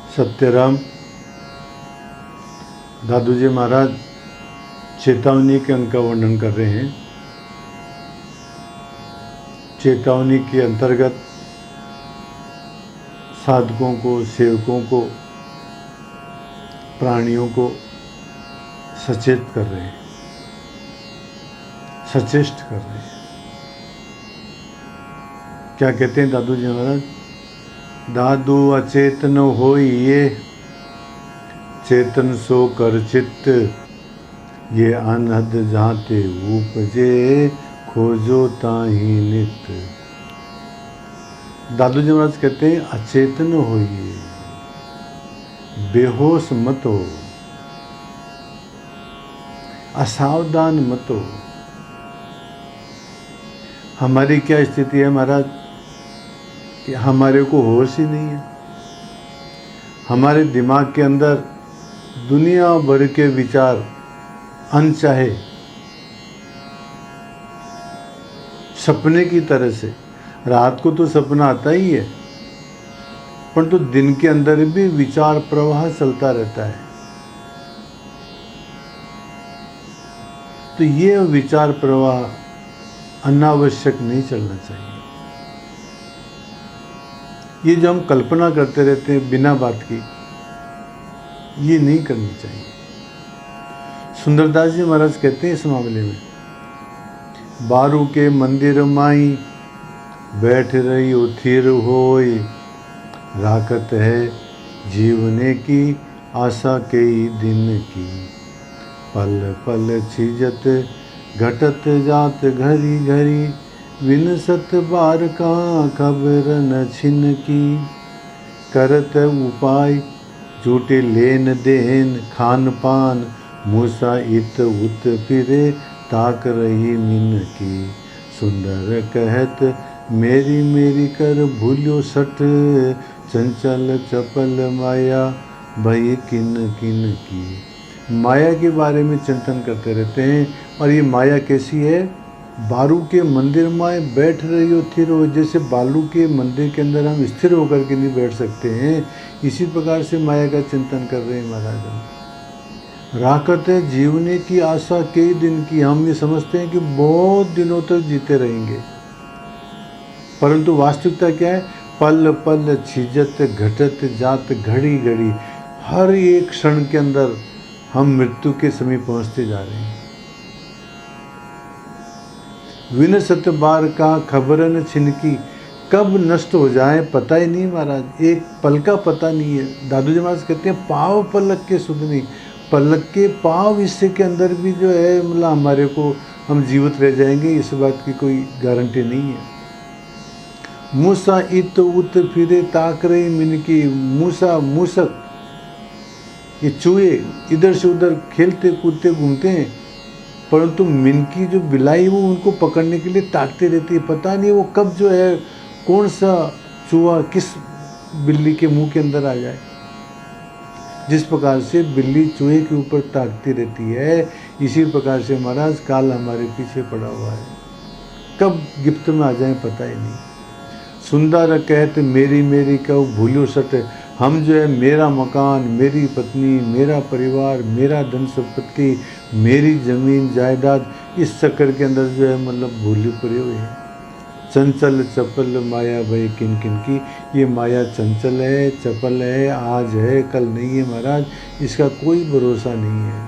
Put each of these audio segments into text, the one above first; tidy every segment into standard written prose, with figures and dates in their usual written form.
सत्यराम दादू जी महाराज चेतावनी के अंक का वर्णन कर रहे हैं। चेतावनी के अंतर्गत साधकों को, सेवकों को, प्राणियों को सचेत कर रहे हैं, सचेष्ट कर रहे हैं। क्या कहते हैं दादू जी महाराज? दादू अचेतन होइए, चेतन सो कर चित्त, ये अनहद जाते उपजे, खोजो ताही नित। दादू जी महाराज कहते हैं अचेतन होइए, बेहोश मत हो, असावधान मत हो। हमारी क्या स्थिति है महाराज कि हमारे को होश ही नहीं है। हमारे दिमाग के अंदर दुनिया भर के विचार अनचाहे सपने की तरह से, रात को तो सपना आता ही है, परंतु दिन के अंदर भी विचार प्रवाह चलता रहता है। तो ये विचार प्रवाह अनावश्यक नहीं चलना चाहिए। ये जो हम कल्पना करते रहते हैं बिना बात की, ये नहीं करनी चाहिए। सुंदरदास जी महाराज कहते हैं इस मामले में, बारू के मंदिर माई बैठ रही उथिर होय, राकत है जीवने की आशा कई दिन की, पल पल छिजत घटत जात घरी घरी, विनसत बार का खबर न छिन की, करत उपाय झूठे लेन देन खान पान, मूसा इत उत फिरे ताक रही मिन की, सुंदर कहत मेरी मेरी कर भूल्यो सठ, चंचल चपल माया भई किन किन की। माया के बारे में चिंतन करते रहते हैं। और ये माया कैसी है? बारू के मंदिर में बैठ रही हो स्थिर हो, जैसे बालू के मंदिर के अंदर हम स्थिर होकर के नहीं बैठ सकते हैं, इसी प्रकार से माया का चिंतन कर रहे हैं महाराज हम। राकत है जीवने की आशा कई दिन की, हम ये समझते हैं कि बहुत दिनों तक जीते रहेंगे, परंतु वास्तविकता क्या है? पल पल छिजत घटत जात घड़ी घड़ी, हर एक क्षण के अंदर हम मृत्यु के समीप पहुंचते जा रहे हैं। विनसत बार का खबरन छिनकी, कब नष्ट हो जाए पता ही नहीं महाराज, एक पल का पता नहीं है। दादू जी महाराज कहते हैं पाव पलक के सुधनी, पलक के पाव हिस्से के अंदर भी जो है मतलब हमारे को हम जीवित रह जाएंगे, इस बात की कोई गारंटी नहीं है। मूसा इत उत फिरे ताक रही मिनकी, मूसा मूसक ये चूहे इधर से उधर खेलते कूदते घूमते हैं, परंतु मिनकी जो बिलाई वो उनको पकड़ने के लिए ताकते रहती है। पता नहीं वो कब जो है कौन सा चूहा किस बिल्ली के मुंह के अंदर आ जाए। जिस प्रकार से बिल्ली चूहे के ऊपर ताकती रहती है, इसी प्रकार से महाराज काल हमारे पीछे पड़ा हुआ है, कब गिफ्ट में आ जाए पता ही नहीं। सुंदर कहते मेरी मेरी कहो भूलो सट, हम जो है मेरा मकान, मेरी पत्नी, मेरा परिवार, मेरा धन संपत्ति, मेरी जमीन जायदाद, इस चक्कर के अंदर जो है मतलब भूले पड़े हुए हैं। चंचल चपल माया भई किन किन की, ये माया चंचल है, चपल है, आज है कल नहीं है महाराज, इसका कोई भरोसा नहीं है।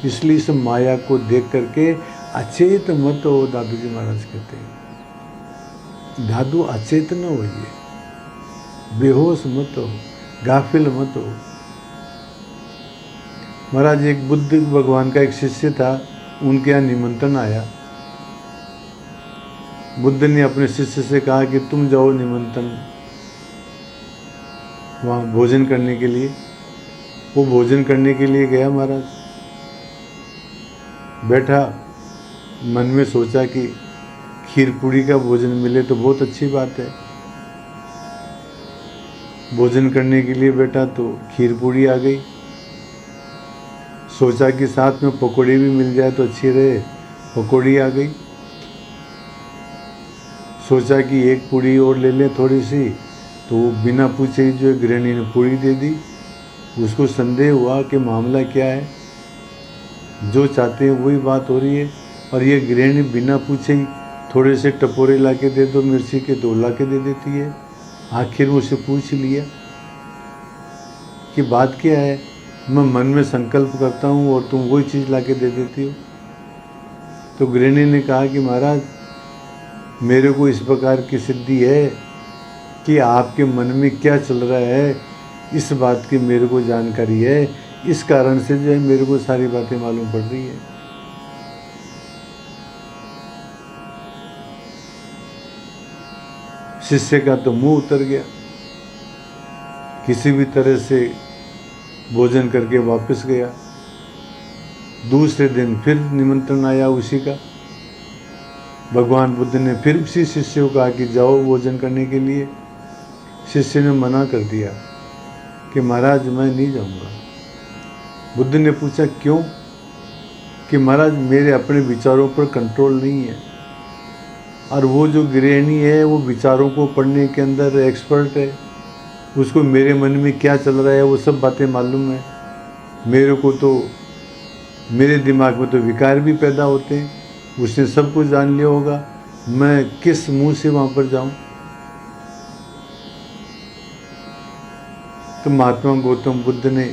इसलिए इस माया को देख करके अचेत मत हो, दादू जी महाराज कहते हैं। दादू अचेत न होइए, बेहोश मत हो, गाफिल मत हो। महाराज एक बुद्ध भगवान का एक शिष्य था, उनके यहाँ निमंत्रण आया। बुद्ध ने अपने शिष्य से कहा कि तुम जाओ निमंत्रण वहाँ भोजन करने के लिए। वो भोजन करने के लिए गया महाराज, बैठा, मन में सोचा कि खीर पूड़ी का भोजन मिले तो बहुत अच्छी बात है। भोजन करने के लिए बैठा तो खीर पूड़ी आ गई। सोचा कि साथ में पकौड़ी भी मिल जाए तो अच्छी रहे, पकौड़ी आ गई। सोचा कि एक पूड़ी और ले लें थोड़ी सी, तो वो बिना पूछे ही जो है गृहिणी ने पूरी दे दी। उसको संदेह हुआ कि मामला क्या है, जो चाहते हैं वही बात हो रही है, और ये गृहिणी बिना पूछे ही थोड़े से टपोरे ला के दे दो, मिर्ची के 2 ला के दे देती है। आखिर वो उसे पूछ लिया कि बात क्या है, मैं मन में संकल्प करता हूँ और तुम वही चीज़ ला के दे देती हो। तो गृहिणी ने कहा कि महाराज, मेरे को इस प्रकार की सिद्धि है कि आपके मन में क्या चल रहा है इस बात की मेरे को जानकारी है, इस कारण से जो है मेरे को सारी बातें मालूम पड़ रही है। शिष्य का तो मुंह उतर गया, किसी भी तरह से भोजन करके वापस गया। दूसरे दिन फिर निमंत्रण आया उसी का। भगवान बुद्ध ने फिर उसी शिष्य को कहा कि जाओ भोजन करने के लिए। शिष्य ने मना कर दिया कि महाराज मैं नहीं जाऊंगा। बुद्ध ने पूछा क्यों? कि महाराज मेरे अपने विचारों पर कंट्रोल नहीं है, और वो जो गृहिणी है वो विचारों को पढ़ने के अंदर एक्सपर्ट है, उसको मेरे मन में क्या चल रहा है वो सब बातें मालूम है। मेरे को तो मेरे दिमाग में तो विकार भी पैदा होते हैं, उसने सब कुछ जान लिया होगा, मैं किस मुंह से वहाँ पर जाऊँ। तो महात्मा गौतम बुद्ध ने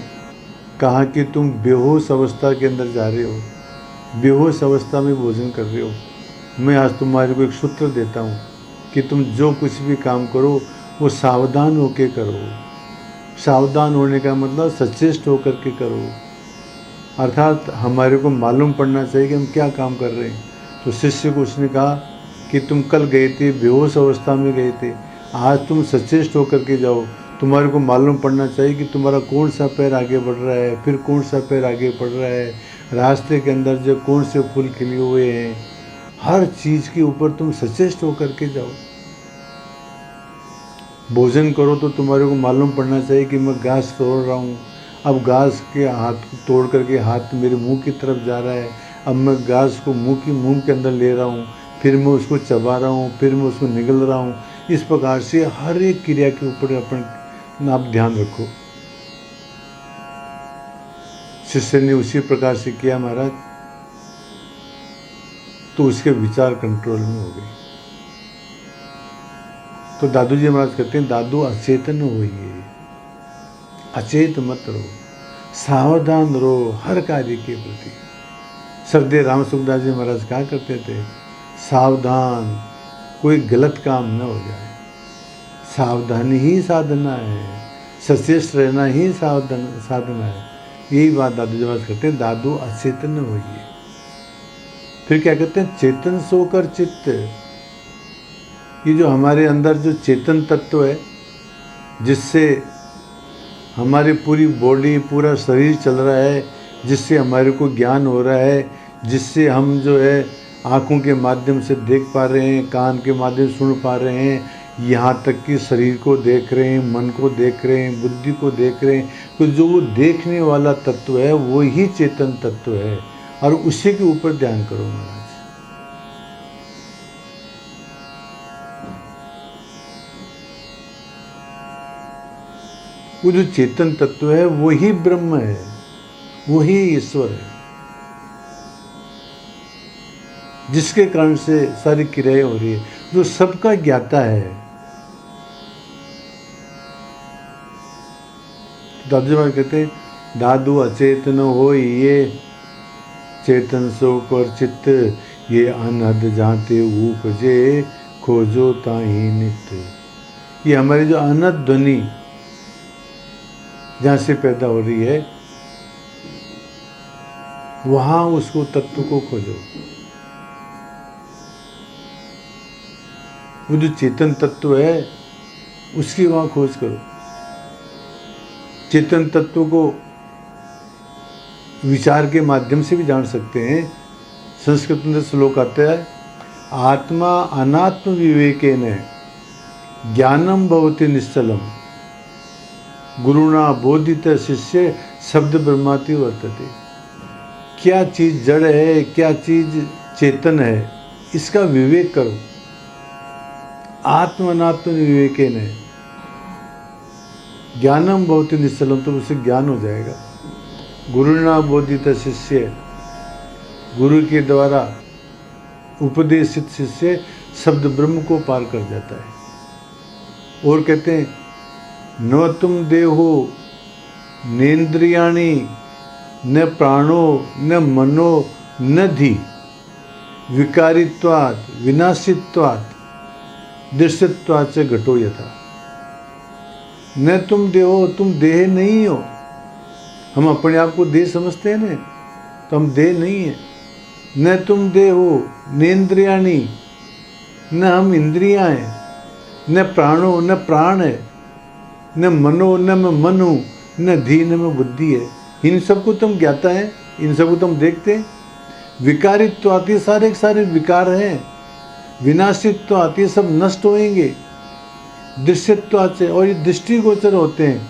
कहा कि तुम बेहोश अवस्था के अंदर जा रहे हो, बेहोश अवस्था में भोजन कर रहे हो। मैं आज तुम्हारे को एक सूत्र देता हूँ कि तुम जो कुछ भी काम करो वो सावधान होकर करो। सावधान होने का मतलब सचेष्ट होकर के करो, अर्थात हमारे को मालूम पड़ना चाहिए कि हम क्या काम कर रहे हैं। तो शिष्य को उसने कहा कि तुम कल गए थे, बेहोश अवस्था में गए थे, आज तुम सचेष्ट होकर के जाओ। तुम्हारे को मालूम पड़ना चाहिए कि तुम्हारा कौन सा पैर आगे बढ़ रहा है, फिर कौन सा पैर आगे बढ़ रहा है, रास्ते के अंदर जो कौन से फूल खिले हुए हैं, हर चीज़ के ऊपर तुम सचेष्ट होकर के जाओ। भोजन करो तो तुम्हारे को मालूम पड़ना चाहिए कि मैं घास तोड़ रहा हूँ, अब घास के हाथ तोड़ करके हाथ मेरे मुंह की तरफ जा रहा है, अब मैं घास को मुंह के अंदर ले रहा हूँ, फिर मैं उसको चबा रहा हूँ, फिर मैं उसको निगल रहा हूँ। इस प्रकार से हर एक क्रिया के ऊपर आप ध्यान रखो। शिष्य ने उसी प्रकार से किया महाराज, तो उसके विचार कंट्रोल में हो गए। तो दादू जी महाराज कहते हैं, दादू अचेतन होइए, अचेत मत रहो, सावधान रहो हर कार्य के प्रति। श्रद्धेय राम सुखदास जी महाराज कहा करते थे, सावधान, कोई गलत काम न हो जाए। सावधानी ही साधना है, सचेष्ट रहना ही साधना है। यही बात दादू जी महाराज कहते हैं, दादू अचेतन होइए। फिर क्या कहते हैं, चेतन सोकर चित्त। ये जो हमारे अंदर जो चेतन तत्व है, जिससे हमारी पूरी बॉडी, पूरा शरीर चल रहा है, जिससे हमारे को ज्ञान हो रहा है, जिससे हम जो है आँखों के माध्यम से देख पा रहे हैं, कान के माध्यम से सुन पा रहे हैं, यहाँ तक कि शरीर को देख रहे हैं, मन को देख रहे हैं, बुद्धि को देख रहे हैं। तो जो वो देखने वाला तत्व है वो ही चेतन तत्व है, और उसी के ऊपर ध्यान करो महाराज। वो जो चेतन तत्व है वो ही ब्रह्म है, वो ही ईश्वर है, जिसके कारण से सारी क्रियाएं हो रही है, जो सबका ज्ञाता है। दादू महाराज कहते हैं, दादू अचेतन हो ये, चेतन सो कर चित्त, ये अनहद जाते उपजे, खोजो ताही नित्य। ये हमारी जो अनहद ध्वनि जहाँ से पैदा हो रही है, वहाँ उसको तत्व को खोजो। वो जो चेतन तत्व है उसकी वहाँ खोज करो। चेतन तत्व को विचार के माध्यम से भी जान सकते हैं। संस्कृत में श्लोक आता है, आत्मा अनात्म विवेकेन ज्ञानम भवति निश्चलम, गुरुणा बोधित शिष्य शब्द ब्रह्माति वर्तते। क्या चीज़ जड़ है, क्या चीज़ चेतन है, इसका विवेक करो। आत्म अनात्म विवेकेन है, ज्ञानम भवति निश्चलम, तो उसे ज्ञान हो जाएगा। गुरुणा बोधित शिष्य, गुरु के द्वारा उपदेशित शिष्य शब्द ब्रह्म को पार कर जाता है। और कहते हैं न तुम देहो नेन्द्रियाणि न प्राणो न मनो न धी विकारित्वात् विनाशित्वात् दृश्यत्वात् से घटो यथा। न तुम देहो, तुम देह नहीं हो। हम अपने आप को देह समझते हैं ना, तो हम देह नहीं है। न तुम देहो नेन्द्रियाणि, न हम इंद्रियां हैं, न प्राणो न प्राण है, न मनो न मैं मन हूँ, न धी न मैं बुद्धि है। इन सबको तुम ज्ञाता है, इन सबको तुम देखते हैं। विकारित्व आती, सारे के सारे विकार हैं। विनाशित्व आती, सब नष्ट होएंगे। दृश्यत्व से, और ये दृष्टिगोचर होते हैं।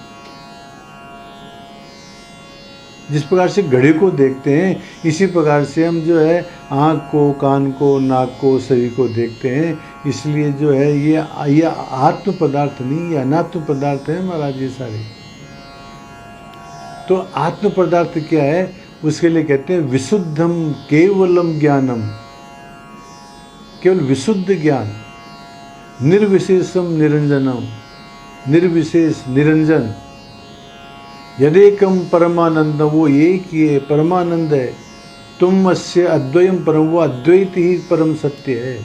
जिस प्रकार से घड़ी को देखते हैं, इसी प्रकार से हम जो है आँख को, कान को, नाक को, शरीर को देखते हैं। इसलिए जो है ये आत्म पदार्थ नहीं, ये अनात्म पदार्थ है महाराज ये सारे। तो आत्म पदार्थ क्या है, उसके लिए कहते हैं विशुद्धम केवलम ज्ञानम, केवल विशुद्ध ज्ञान। निर्विशेषम निरंजनम, निर्विशेष निरंजन। यदेकम परमानंद, वो एक ही है, परमानंद है। तुम अस्य अद्वयम परम, वो अद्वैत ही परम सत्य है।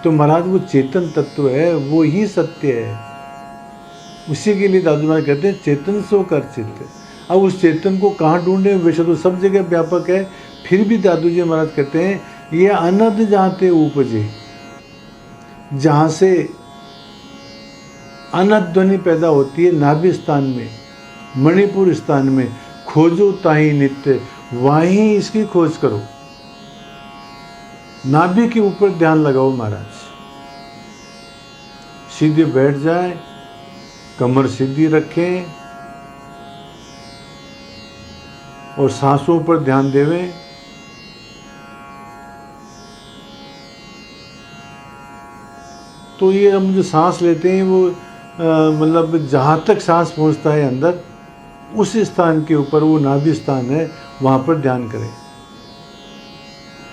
तो महाराज वो चेतन तत्व है, वो ही सत्य है। उसी के लिए दादू महाराज कहते हैं चेतन सो कर चित्त। अब उस चेतन को कहाँ ढूंढे, वैसे तो सब जगह व्यापक है। फिर भी दादू जी महाराज कहते हैं ये अनद जहाँ उपजे, जहाँ से अनद ध्वनि पैदा होती है, नाभि स्थान में, मणिपुर स्थान में, खोजो ताही नित्य, वहीं इसकी खोज करो। नाभि के ऊपर ध्यान लगाओ महाराज। सीधे बैठ जाए, कमर सीधी रखें और सांसों पर ध्यान देवें। तो ये हम जो सांस लेते हैं वो मतलब जहाँ तक सांस पहुँचता है अंदर, उस स्थान के ऊपर, वो नाभि स्थान है, वहाँ पर ध्यान करें।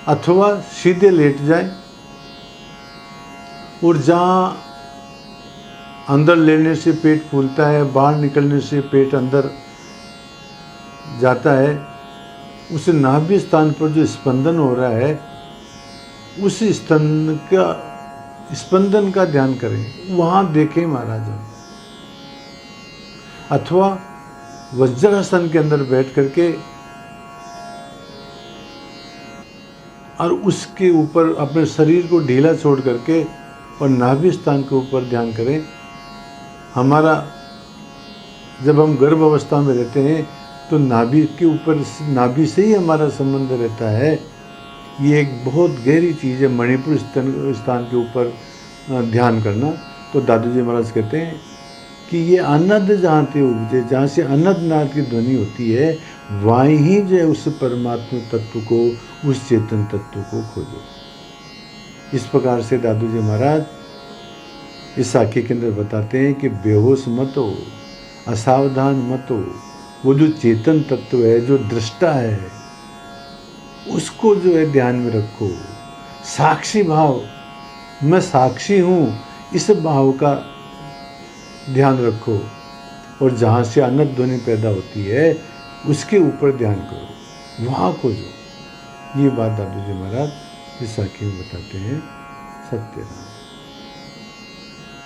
अथवा सीधे लेट जाएं और जहाँ अंदर लेने से पेट फूलता है, बाहर निकलने से पेट अंदर जाता है, उस नाभि स्थान पर जो स्पंदन हो रहा है, उस स्पंदन का ध्यान करें, वहाँ देखें महाराज। अथवा वज्रासन के अंदर बैठ करके और उसके ऊपर अपने शरीर को ढीला छोड़ करके और नाभि स्थान के ऊपर ध्यान करें। हमारा जब हम गर्भ अवस्था में रहते हैं तो नाभि के ऊपर, नाभि से ही हमारा संबंध रहता है। ये एक बहुत गहरी चीज़ है, मणिपुर स्थान के ऊपर ध्यान करना। तो दादू जी महाराज कहते हैं कि ये अनद जहाँ से उपजे, जहाँ से अनद नाद की ध्वनि होती है, वहीं ही जो है उस परमात्मा तत्व को, उस चेतन तत्व को खोजो। इस प्रकार से दादू जी महाराज इस साखी के अंदर बताते हैं कि बेहोश मत हो, असावधान मत हो। वो जो चेतन तत्व है, जो दृष्टा है, उसको जो है ध्यान में रखो। साक्षी भाव, मैं साक्षी हूँ, इस भाव का ध्यान रखो। और जहाँ से अनंत ध्वनि पैदा होती है, उसके ऊपर ध्यान करो, वहाँ खोजो। ये बात दादू जी महाराज इस साखी में बताते हैं। सत्य राम।